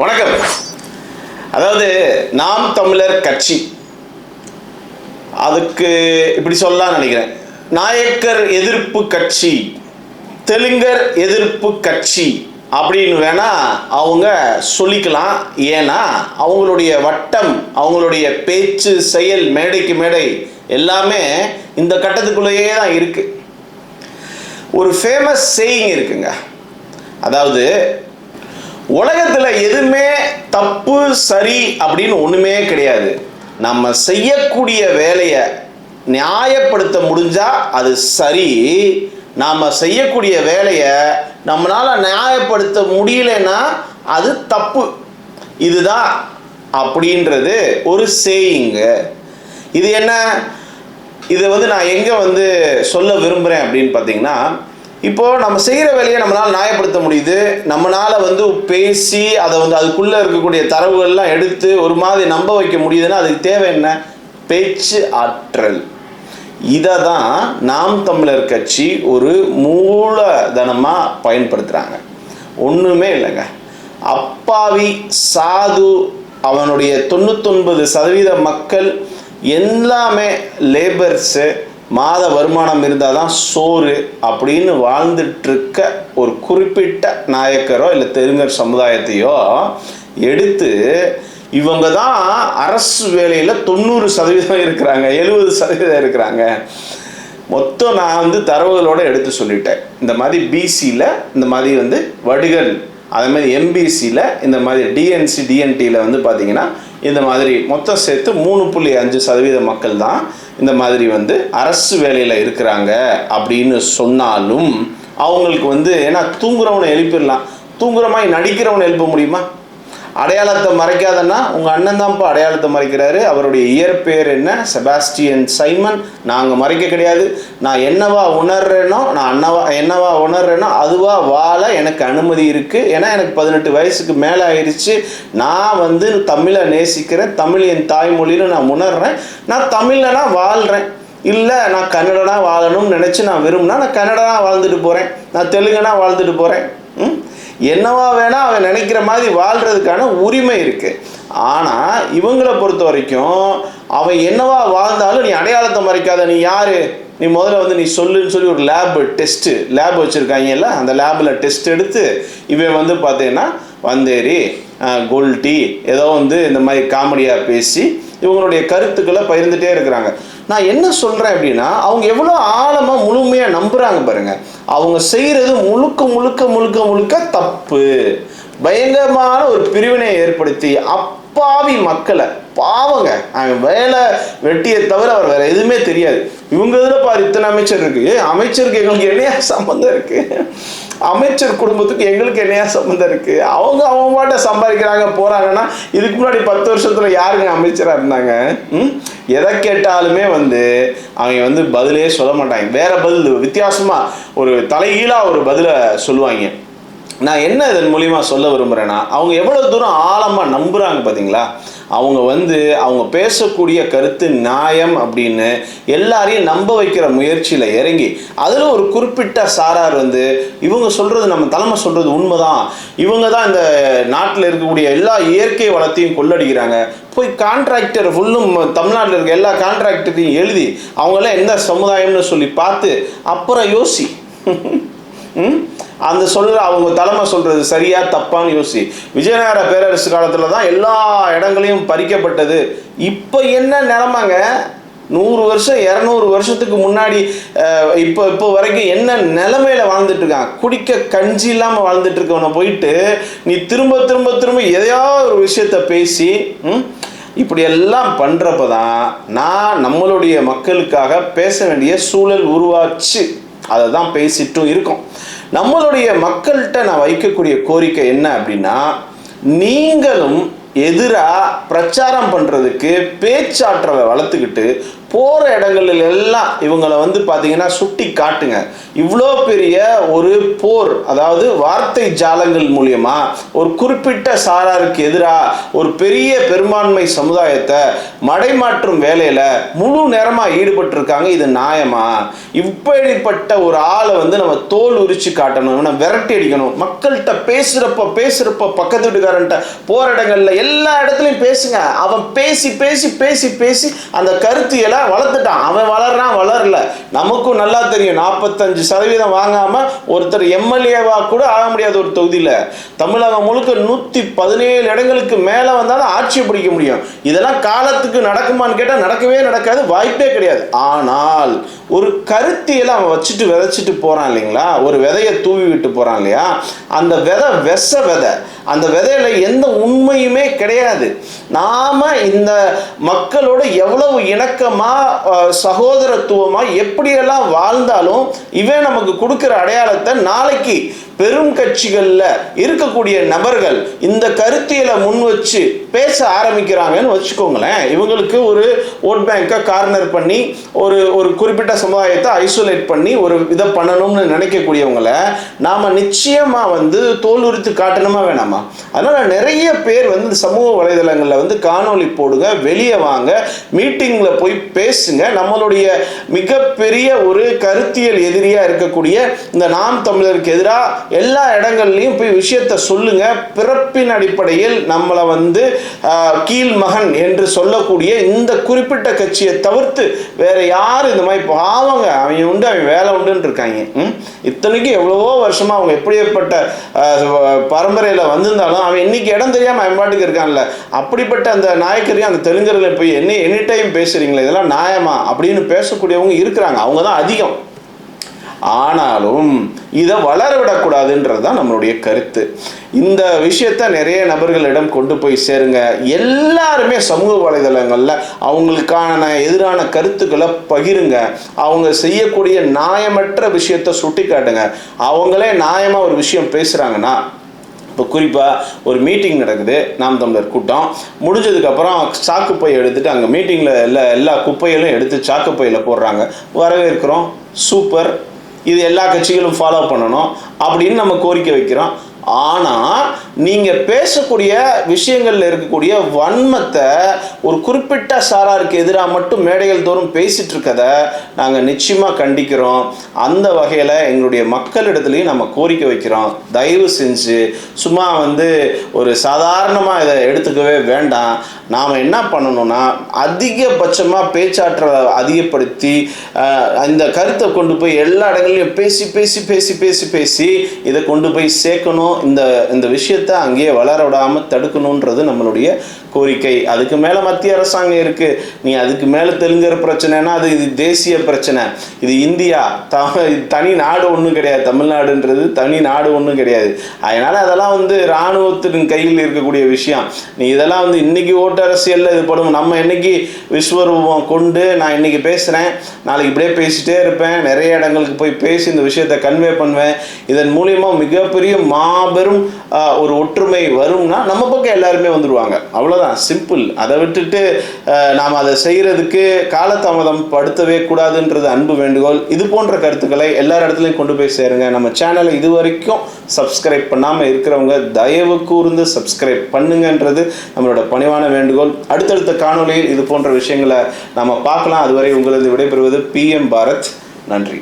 வணக்கம். அதாவது நாம் தமிழர் கட்சி, அதுக்கு இப்படி சொல்லலாம் நினைக்கிறேன். நாயக்கர் எதிர்ப்பு கட்சி, தெலுங்கர் எதிர்ப்பு கட்சி அப்படின்னு வேணா அவங்க சொல்லிக்கலாம். ஏன்னா அவங்களுடைய வட்டம், அவங்களுடைய பேச்சு, செயல், மேடைக்கு மேடை எல்லாமே இந்த கட்டத்துக்குள்ளேயே தான் இருக்கு. ஒரு ஃபேமஸ் சேயிங் இருக்குங்க. அதாவது உலகத்தில் எதுவுமே தப்பு சரி அப்படின்னு ஒன்றுமே கிடையாது. நம்ம செய்யக்கூடிய வேலையை நியாயப்படுத்த முடிஞ்சா அது சரி, நாம் செய்யக்கூடிய வேலையை நம்மளால் நியாயப்படுத்த முடியலன்னா அது தப்பு. இதுதான் அப்படின்றது ஒரு சேயிங்கு. இது என்ன, இதை நான் எங்கே சொல்ல விரும்புகிறேன் அப்படின்னு பார்த்தீங்கன்னா, இப்போது நம்ம செய்கிற வேலையை நம்மளால் நியாயப்படுத்த முடியுது. நம்மளால் பேசி அதை அதுக்குள்ளே இருக்கக்கூடிய தரவுகள்லாம் எடுத்து ஒரு மாதிரி நம்ப வைக்க முடியுதுன்னா அதுக்கு தேவை என்ன? பேச்சு ஆற்றல். இதை தான் நாம் தமிழர் கட்சி ஒரு மூலதனமாக பயன்படுத்துகிறாங்க. ஒன்றுமே இல்லைங்க. அப்பாவி சாது அவனுடைய 99% மக்கள் எல்லாமே லேபர்ஸு, மாத வருமானம் இருந்தால் தான் சோறு அப்படின்னு வாழ்ந்துட்டுருக்க ஒரு குறிப்பிட்ட நாயக்கரோ இல்லை தெலுங்கர் சமுதாயத்தையோ எடுத்து இவங்க தான் அரசு வேலையில் 90% இருக்கிறாங்க, 70% இருக்கிறாங்க. மொத்தம் நான் தரவுகளோடு எடுத்து சொல்லிட்டேன். இந்த மாதிரி பிசியில் இந்த மாதிரி வடிகள், அதே மாதிரி எம்பிசியில் இந்த மாதிரி டிஎன்சி டிஎன்டியில் பார்த்தீங்கன்னா இந்த மாதிரி மொத்தம் சேர்த்து 3.5% மக்கள் தான் இந்த மாதிரி அரசு வேலையில் இருக்கிறாங்க அப்படின்னு சொன்னாலும் அவங்களுக்கு ஏன்னா தூங்குறவனை எழுப்பிடலாம், தூங்குற மாதிரி நடிக்கிறவனை எழுப்ப முடியுமா? அடையாளத்தை மறைக்காதன்னா உங்கள் அண்ணன் தான்ப்பா அடையாளத்தை மறைக்கிறாரு. அவருடைய இயற்பெயர் என்ன? செபாஸ்டியன் சைமன். நாங்கள் மறைக்க கிடையாது. நான் என்னவா உணர்றேனோ, என்னவா உணர்றேனோ அதுவா வாழ எனக்கு அனுமதி இருக்குது. ஏன்னா எனக்கு 18 வயசுக்கு மேலே ஆயிடுச்சு. நான் தமிழை நேசிக்கிறேன், தமிழ் என் தாய்மொழின்னு நான் உணர்றேன். நான் தமிழ்னா வாழ்கிறேன். இல்லை நான் கன்னடனா வாழணும்னு நினச்சி நான் விரும்பினா நான் கன்னடனா வாழ்ந்துட்டு போகிறேன், நான் தெலுங்குனா வாழ்ந்துட்டு போகிறேன். என்னவா வேணால் அவன் நினைக்கிற மாதிரி வாழ்கிறதுக்கான உரிமை இருக்குது. ஆனால் இவங்களை பொறுத்த வரைக்கும் அவன் என்னவா வாழ்ந்தாலும் நீ அடையாளத்தை மறைக்காத, நீ யார், நீ முதல்ல நீ சொல்லுன்னு சொல்லி ஒரு லேப் வச்சுருக்காங்கல்ல, அந்த லேபில் டெஸ்ட் எடுத்து இவன் பார்த்தீங்கன்னா வந்தேரி கோல்டி ஏதோ இந்த மாதிரி காமெடியாக பேசி இவங்களுடைய கருத்துக்களை பகிர்ந்துட்டே இருக்கிறாங்க. நான் என்ன சொல்கிறேன் அப்படின்னா, அவங்க எவ்வளோ ஆழமாக முழுமையாக நம்புகிறாங்க பாருங்கள். அவங்க செய்கிறது முழுக்க முழுக்க முழுக்க முழுக்க தப்பு. பயங்கரமான ஒரு பிரிவினையை ஏற்படுத்தி அப்பாவி மக்களை, பாவங்க, அவன் வேலை வெட்டியை தவிர அவர் வேறு எதுவுமே தெரியாது. இவங்க இதில் பாரு இத்தனை அமைச்சர் இருக்குது, அமைச்சருக்கு எங்களுக்கு என்னையா சம்மந்தம் இருக்குது? அமைச்சர் குடும்பத்துக்கு எங்களுக்கு என்னையா சம்மந்தம் இருக்குது? அவங்க பாட்டை சம்பாதிக்கிறாங்க போகிறாங்கன்னா, இதுக்கு முன்னாடி 10 வருஷத்தில் யாருங்க அமைச்சராக இருந்தாங்க? எதை கேட்டாலுமே அவங்க பதிலே சொல்ல மாட்டாங்க. வேற பதில் வித்தியாசமாக ஒரு தலைகீழாக ஒரு பதிலை சொல்லுவாங்க. நான் என்ன இதன் மூலிமா சொல்ல விரும்புகிறேன்னா, அவங்க எவ்வளோ தூரம் ஆழமாக நம்புகிறாங்க பார்த்தீங்களா? அவங்க அவங்க பேசக்கூடிய கருத்து நியாயம் அப்படின்னு எல்லாரையும் நம்ப வைக்கிற முயற்சியில் இறங்கி அதில் ஒரு குறிப்பிட்ட சாரார் இவங்க சொல்கிறது, நம்ம தலைமை சொல்கிறது உண்மைதான், இவங்க தான் இந்த நாட்டில் இருக்கக்கூடிய எல்லா இயற்கை வளத்தையும் கொள்ளடிக்கிறாங்க, போய் கான்ட்ராக்டர் ஃபுல்லும் தமிழ்நாட்டில் இருக்க எல்லா கான்ட்ராக்டரையும் எழுதி அவங்களாம் எந்த சமுதாயம்னு சொல்லி பார்த்து அப்புறம் யோசி. அந்த அவங்க தலைமை சொல்கிறது சரியா தப்பான்னு யோசி. விஜயநகர பேரரசு காலத்தில் தான் எல்லா இடங்களையும் பறிக்கப்பட்டது. இப்போ என்ன நிலமாங்க? 100 வருஷம் 200 வருஷத்துக்கு முன்னாடி இப்போ வரைக்கும் என்ன நிலைமையில வாழ்ந்துட்டு இருக்கான்? குடிக்க கஞ்சி இல்லாமல் வாழ்ந்துட்டு இருக்கவனை போயிட்டு நீ திரும்ப திரும்ப திரும்ப எதையாவது ஒரு விஷயத்த பேசி இப்படியெல்லாம் பண்ணுறப்ப தான் நம்மளுடைய மக்களுக்காக பேச வேண்டிய சூழல் உருவாச்சு. அதை தான் பேசிட்டும் இருக்கோம். நம்மளுடைய மக்கள்கிட்ட நான் வைக்கக்கூடிய கோரிக்கை என்ன அப்படின்னா, நீங்களும் எதிராக பிரச்சாரம் பண்ணுறதுக்கு பேச்சாற்றலை வளர்த்துக்கிட்டு போகிற இடங்களில் எல்லாம் இவங்களை வந்து பார்த்தீங்கன்னா சுட்டி காட்டுங்க. இவ்வளோ பெரிய ஒரு போர், அதாவது வார்த்தை ஜாலங்கள் மூலியமா ஒரு குறிப்பிட்ட சாராருக்கு எதிராக ஒரு பெரிய பெரும்பான்மை சமுதாயத்தை மடைமாற்றும் வேலையில் முழு நேரமாக ஈடுபட்டிருக்காங்க. இது நியாயமா? இப்படிப்பட்ட ஒரு ஆளை வந்து நம்ம தோல் உரிச்சு காட்டணும், நம்ம விரட்டி அடிக்கணும். மக்கள்கிட்ட பேசுகிறப்ப பக்கத்து வீட்டுக்காரன்ட்ட போகிற இடங்கள்ல எல்லா இடத்துலையும் பேசுங்க. அவன் பேசி பேசி பேசி பேசி அந்த கருத்தியலை வளர்த்துட்டான். அவன் வளரல. நமக்கும் நல்லா தெரியும், 45% வாங்காம ஒருத்தர் எம்எல்ஏவா கூட ஆக முடியாது ஒரு தொகுதியில். தமிழகம் முழுக்க 117 இடங்களுக்கு மேல வந்தாலும் ஆட்சி பிடிக்க முடியும். இதெல்லாம் காலத்துக்கு நடக்குமான்னு கேட்டால் நடக்கவே நடக்காது, வாய்ப்பே கிடையாது. ஆனால் ஒரு கருத்தியலை அவன் வச்சுட்டு விதைச்சிட்டு போறான் இல்லைங்களா, ஒரு விதையை தூவி விட்டு போறான் இல்லையா, அந்த விதை விதை, அந்த விதையில எந்த உண்மையுமே கிடையாது. நாம இந்த மக்களோட எவ்வளவு இணக்கமா சகோதரத்துவமா எப்படியெல்லாம் வாழ்ந்தாலும் இவன் நமக்கு கொடுக்கிற அடையாளத்தை நாளைக்கு பெரும் கட்சிகள்ல இருக்கக்கூடிய நபர்கள் இந்த கருத்தியலை முன் வச்சு பேச ஆரம்பிக்கிறாங்கன்னு வச்சுக்கோங்களேன். இவங்களுக்கு ஒரு ஓட் பேங்கை கார்னர் பண்ணி ஒரு குறிப்பிட்ட சமுதாயத்தை ஐசோலேட் பண்ணி ஒரு இதை பண்ணணும்னு நினைக்கக்கூடியவங்களை நாம நிச்சயமா வந்து தோல் உரித்து காட்டணுமா வேணாமா? அதனால நிறைய பேர் வந்து சமூக வலைதளங்களில் வந்து காணொலி போடுங்க, வெளியே வாங்க, மீட்டிங்ல போய் பேசுங்க. நம்மளுடைய மிகப்பெரிய ஒரு கருத்தியல் எதிரியா இருக்கக்கூடிய இந்த நாம் தமிழருக்கு எதிராக எல்லா இடங்கள்லையும் போய் விஷயத்தை சொல்லுங்க. பிறப்பின் அடிப்படையில் நம்மளை வந்து கீழ் மகன் என்று சொல்லக்கூடிய இந்த குறிப்பிட்ட கட்சியை தவிர்த்து வேற யாரும் இந்த மாதிரி பாவங்க அவங்க உண்டு அவங்க வேலை உண்டுன்னு இருக்காங்க. இத்தனைக்கும் எவ்வளவோ வருஷமா அவங்க எப்படிப்பட்ட பரம்பரையில வந்திருந்தாலும் அவன் இன்னைக்கு இடம் தெரியாம அம்பாட்டுக்கு இருக்கான்ல, அப்படிப்பட்ட அந்த நாயக்கரையும் அந்த தெலுங்கர்களை போய் எனி டைம் பேசுறீங்களா, இதெல்லாம் நியாயமா அப்படின்னு பேசக்கூடியவங்க இருக்கிறாங்க. அவங்க தான் அதிகம். ஆனாலும் இதை வளர விடக்கூடாதுன்றது தான் நம்மளுடைய கருத்து. இந்த விஷயத்த நிறைய நபர்களிடம் கொண்டு போய் சேருங்க. எல்லாருமே சமூக வலைதளங்களில் அவங்களுக்கான எதிரான கருத்துக்களை பகிருங்க. அவங்க செய்யக்கூடிய நியாயமற்ற விஷயத்தை சுட்டி காட்டுங்க. அவங்களே நியாயமாக ஒரு விஷயம் பேசுகிறாங்கன்னா, இப்போ குறிப்பாக ஒரு மீட்டிங் நடக்குது, நாம் தமிழர் கூட்டம் முடிஞ்சதுக்கப்புறம் சாக்குப்பை எடுத்துகிட்டு அங்கே மீட்டிங்கில் எல்லா குப்பைகளும் எடுத்து சாக்குப்பையில் போடுறாங்க. வரவேற்கிறோம், சூப்பர், இது எல்லா கட்சிகளும் ஃபாலோ பண்ணணும் அப்படின்னு நம்ம கோரிக்கை வைக்கிறோம். ஆனால் நீங்கள் பேசக்கூடிய விஷயங்களில் இருக்கக்கூடிய வன்மத்தை ஒரு குறிப்பிட்ட சாராருக்கு எதிராக மட்டும் மேடைகள் தோறும் பேசிட்டு இருக்கதை நாங்கள் நிச்சயமாக கண்டிக்கிறோம். அந்த வகையில் எங்களுடைய மக்களிடத்துலையும் நம்ம கோரிக்கை வைக்கிறோம். தயவு செஞ்சு சும்மா வந்து ஒரு சாதாரணமாக இதை எடுத்துக்கவே வேண்டாம். நாம் என்ன பண்ணணும்னா அதிகபட்சமாக பேச்சாற்றலை அதிகப்படுத்தி இந்த கருத்தை கொண்டு போய் எல்லா இடங்களையும் பேசி பேசி பேசி பேசி பேசி இதை கொண்டு போய் சேர்க்கணும். இந்த விஷயத்தை அங்கேயே வளர விடாமல் தடுக்கணுன்றது நம்மளுடைய கோரிக்கை. அதுக்கு மேலே மத்திய அரசாங்கம் இருக்குது. நீ அதுக்கு மேலே தெலுங்கர் பிரச்சனைனா அது இது தேசிய பிரச்சனை. இது இந்தியா தனி நாடு ஒன்றும் கிடையாது. தமிழ்நாடுன்றது தனி நாடு ஒன்றும் கிடையாது. அதனால் அதெல்லாம் வந்து இராணுவத்தின் கையில் இருக்கக்கூடிய விஷயம். நீ இதெல்லாம் வந்து இன்றைக்கி ஓட்டு அரசியலில் இது படும். நம்ம இன்னைக்கு விஸ்வரூபம் கொண்டு நான் இன்றைக்கி பேசுகிறேன், நாளைக்கு இப்படியே பேசிகிட்டே இருப்பேன், நிறைய இடங்களுக்கு போய் பேசி இந்த விஷயத்தை கன்வே பண்ணுவேன். இதன் மூலியமாக மிகப்பெரிய மாபெரும் ஒரு ஒற்றுமை வரும்னா நம்ம பக்கம் எல்லாருமே வந்துடுவாங்க. அவ்வளோதான், சிம்பிள். அதை விட்டுட்டு நாம் அதை செய்கிறதுக்கு காலதாமதம் படுத்தவே கூடாதுன்றது அன்பு வேண்டுகோள். இது போன்ற கருத்துக்களை எல்லா இடத்துலையும் கொண்டு போய் சேருங்க. நம்ம சேனலை இது வரைக்கும் சப்ஸ்கிரைப் பண்ணாமல் இருக்கிறவங்க தயவு கூர்ந்து சப்ஸ்கிரைப் பண்ணுங்கன்றது நம்மளோட பணிவான வேண்டுகோள். அடுத்தடுத்த காணொலியில் இது போன்ற விஷயங்களை நம்ம பார்க்கலாம். அதுவரை உங்களது விடைபெறுவது PM பாரத். நன்றி.